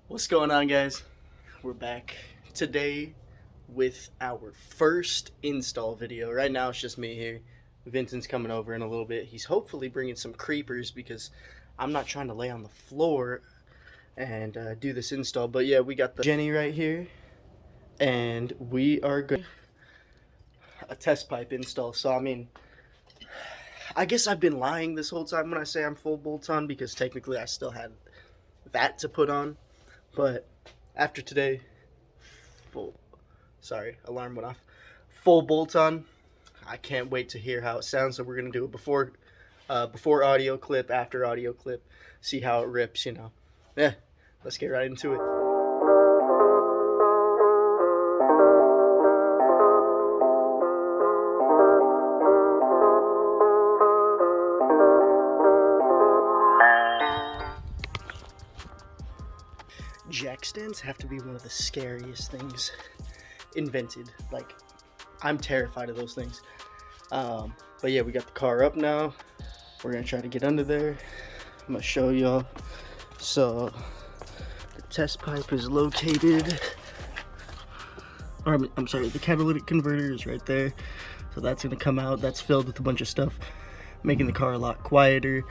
What's going on, guys? We're back today with our first install video. Right now it's just me here. Vincent's coming over in a little bit. He's hopefully bringing some creepers because I'm not trying to lay on the floor and do this install. But yeah, we got the Jenny right here, and we are going a test pipe install. So I mean, I guess I've been lying this whole time when I say I'm full bolts on, because technically I still had that to put on. But after today, alarm went off. Full bolt on. I can't wait to hear how it sounds. So we're gonna do it before audio clip, after audio clip, see how it rips. Yeah. Let's get right into it. Jack stands have to be one of the scariest things invented. Like, I'm terrified of those things. But yeah, we got the car up now. We're gonna try to get under there. I'm gonna show y'all. So the test pipe is located, or I'm sorry, the catalytic converter is right there. So that's gonna come out. That's filled with a bunch of stuff, making the car a lot quieter.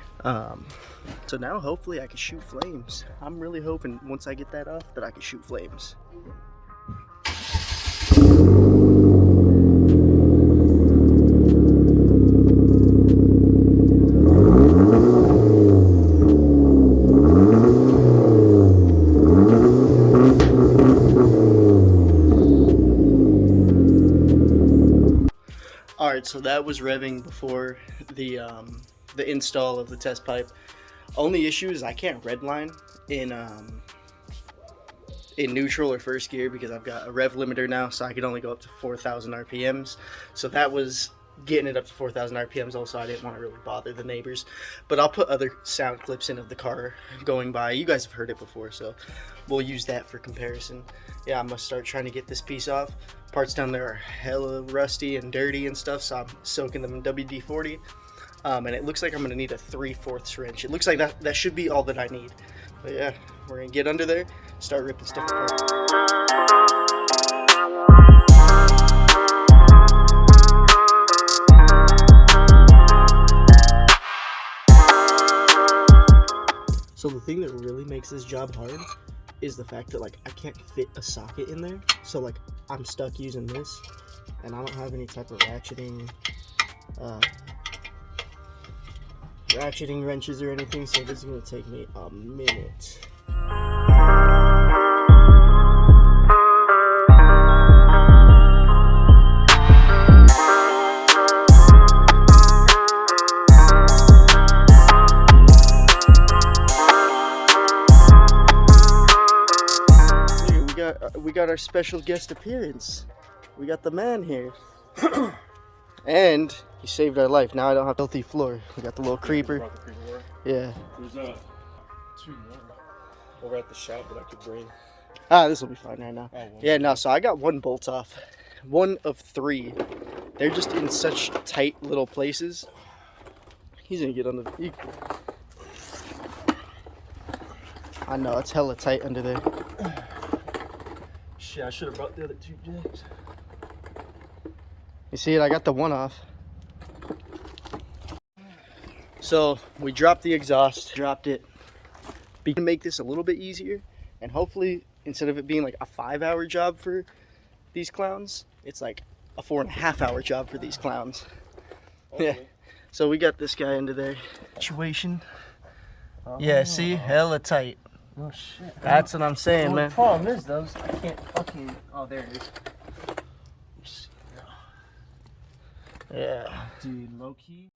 So now hopefully I can shoot flames. I'm really hoping once I get that off that I can shoot flames. Alright, so that was revving before the install of the test pipe. Only issue is I can't redline in neutral or first gear because I've got a rev limiter now, so I can only go up to 4,000 RPMs. So that was getting it up to 4,000 RPMs. Also, I didn't want to really bother the neighbors. But I'll put other sound clips in of the car going by. You guys have heard it before, so we'll use that for comparison. Yeah, I'm gonna start trying to get this piece off. Parts down there are hella rusty and dirty and stuff, so I'm soaking them in WD-40. And it looks like I'm gonna need a 3/4 wrench. It looks like that should be all that I need. But yeah, we're gonna get under there, start ripping stuff apart. So the thing that really makes this job hard is the fact that like I can't fit a socket in there. So like I'm stuck using this, and I don't have any type of ratcheting wrenches or anything, so this is going to take me a minute. We got our special guest appearance. We got the man here. And he saved our life. Now I don't have filthy floor. We got the little creeper. Yeah. There's two more over at the shop that I could bring. This will be fine right now. Oh, yeah, no, so I got one bolt off. One of 3. They're just in such tight little places. He's gonna get under the... I know, it's hella tight under there. Shit, I should have brought the other 2 jacks. You see it? I got the one off. So we dropped the exhaust, dropped it. We can make this a little bit easier, and hopefully instead of it being like a 5-hour job for these clowns, it's like a 4.5-hour job for these clowns. Okay. Yeah. So we got this guy into there. Situation. Yeah, see? Hella tight. Oh shit. That's what I'm saying, man. The problem is though, I can't fucking... Oh, there it is. Yeah. Dude, low key.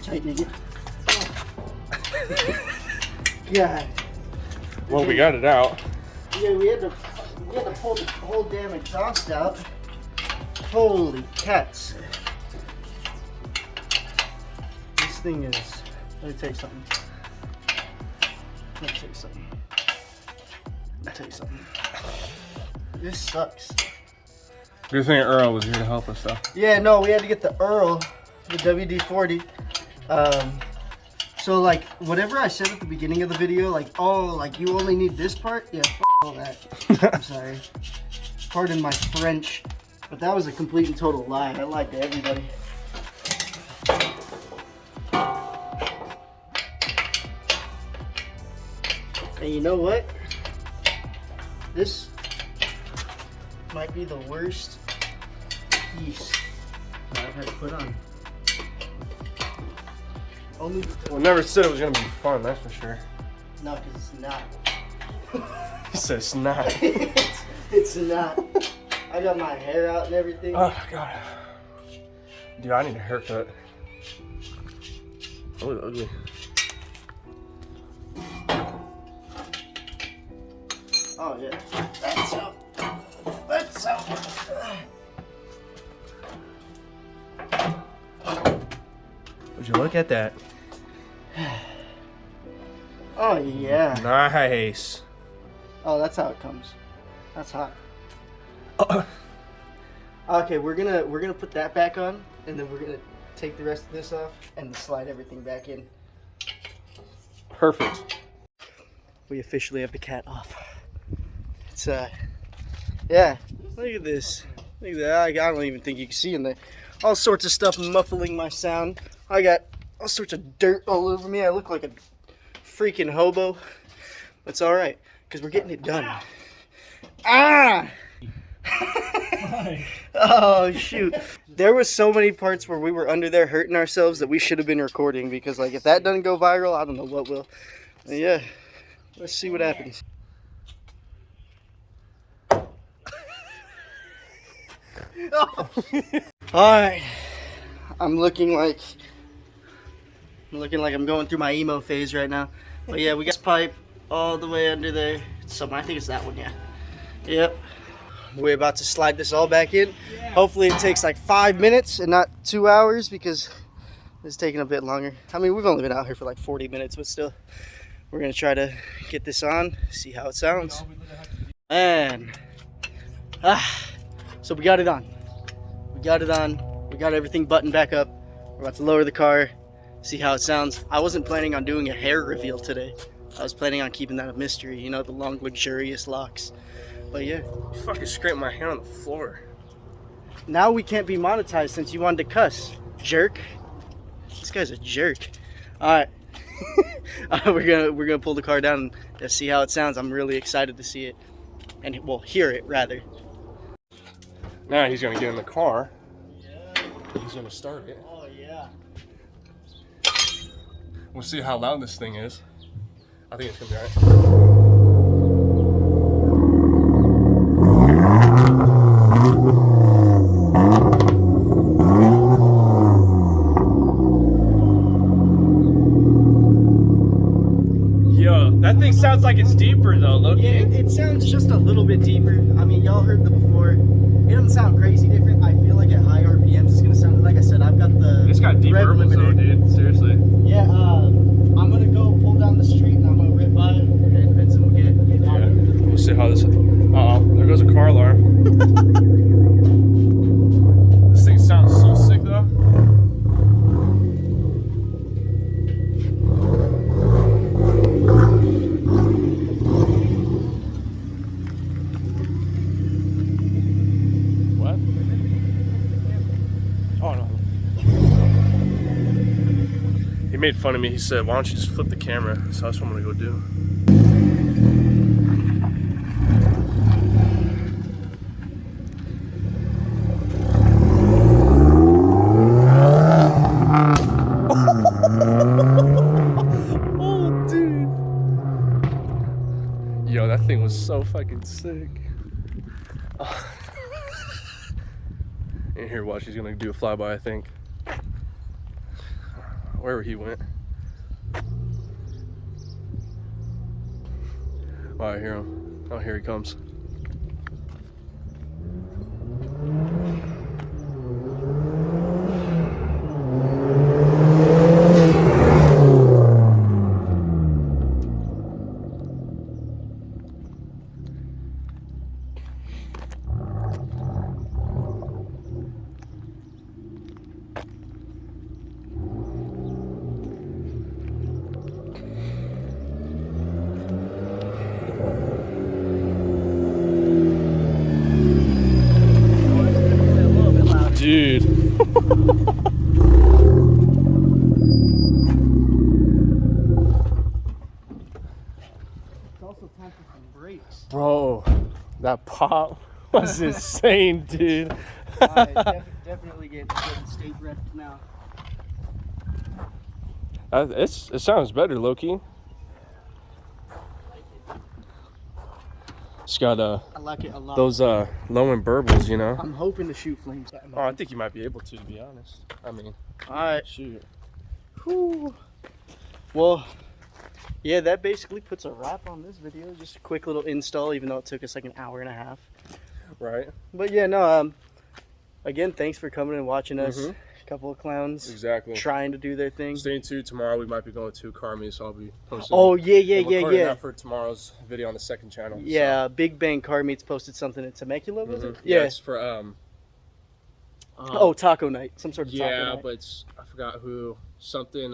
tightening it. God. Well, we got it out. Yeah, we had to pull the whole damn exhaust out. Holy cats. This thing is, let me tell you something. This sucks. Good thing Earl was here to help us though. Yeah, no, we had to get the Earl, the WD-40. So like, whatever I said at the beginning of the video, like, oh, like you only need this part? Yeah, all that. I'm sorry. Pardon my French, but that was a complete and total lie. I lied to everybody. And you know what? This might be the worst piece that I've had to put on. Only Well, never said it was gonna be fun, that's for sure. no, because it's not. He said it's not. It's not. I got my hair out and everything. Oh god. Dude, I need a haircut. I look ugly. Oh yeah. That's up. That's up. Would you look at that? Oh yeah. Nice. Oh, that's how it comes. That's hot. Okay, we're gonna put that back on, and then we're gonna take the rest of this off and slide everything back in. Perfect. We officially have the cat off. It's yeah. Look at this. Look at that. I don't even think you can see in there. All sorts of stuff muffling my sound. I got all sorts of dirt all over me. I look like a freaking hobo. It's all right, because we're getting it done. Ah! Oh shoot. There was so many parts where we were under there hurting ourselves that we should have been recording, because like if that doesn't go viral, I don't know what will. Yeah. Let's see what happens. Oh. Alright. I'm looking like I'm going through my emo phase right now. But yeah, we got this pipe all the way under there. I think it's that one, yeah. Yep. We're about to slide this all back in. Yeah. Hopefully it takes like 5 minutes and not 2 hours, because it's taking a bit longer. I mean, we've only been out here for like 40 minutes, but still. We're gonna try to get this on, see how it sounds. And so we got it on. We got it on. We got everything buttoned back up. We're about to lower the car, see how it sounds. I wasn't planning on doing a hair reveal today. I was planning on keeping that a mystery, you know, the long, luxurious locks. But yeah. You fucking scraped my hand on the floor. Now we can't be monetized since you wanted to cuss, jerk. This guy's a jerk. All right. We're gonna pull the car down and see how it sounds. I'm really excited to see it, and well, hear it rather. Now he's gonna get in the car. Yeah. He's gonna start it. Oh yeah. We'll see how loud this thing is. I think it's gonna be alright. That thing sounds like it's deeper though, look. Yeah, it sounds just a little bit deeper. I mean, y'all heard the before. It doesn't sound crazy different. I feel like at high RPMs it's gonna sound, like I said, I've got the It's got deep verbals though, dude. Seriously. Yeah, I'm gonna go pull down the street and I'm gonna rip by and Vincent will get on it. We'll see how this uh-oh, there goes a car alarm. This thing sounds so sick though. He made fun of me. He said, why don't you just flip the camera? So that's what I'm gonna go do. Oh, dude. Yo, that thing was so fucking sick. And here, watch, he's gonna do a flyby, I think. wherever he went. Oh, I hear him. Oh, here he comes. Dude. It's also time for some brakes. Bro, that pop was insane, dude. Definitely getting state rep now. It sounds better, Loki. It's got I like it a lot. those low end burbles, you know. I'm hoping to shoot flames. Oh, I think you might be able to be honest. I mean, All right. shoot. Whew. Well, yeah, that basically puts a wrap on this video. Just a quick little install, even though it took us like an hour and a half. Right. But yeah, no. Again, thanks for coming and watching us. Mhm. A couple of clowns Exactly. trying to do their thing. Stay tuned. Tomorrow we might be going to car meet, so I'll be posting. Oh yeah. That for tomorrow's video on the second channel. Yeah, Big Bang Car Meets posted something at Temecula, was it? Yeah, it's for oh, taco night, some sort of taco yeah, night. but I forgot who. Something.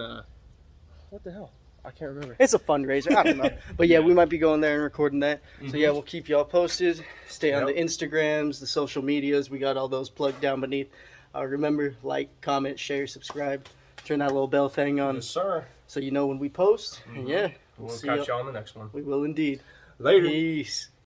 What the hell? I can't remember. It's a fundraiser. I don't know. But yeah, Yeah. we might be going there and recording that. So yeah, we'll keep y'all posted. Stay on the Yep. Instagrams, the social medias. We got all those plugged down beneath. Remember, like, comment, share, subscribe. Turn that little bell thing on Yes, sir. so you know when we post. And yeah, We'll see catch ya. y'all on the next one. We will indeed. Later. Peace.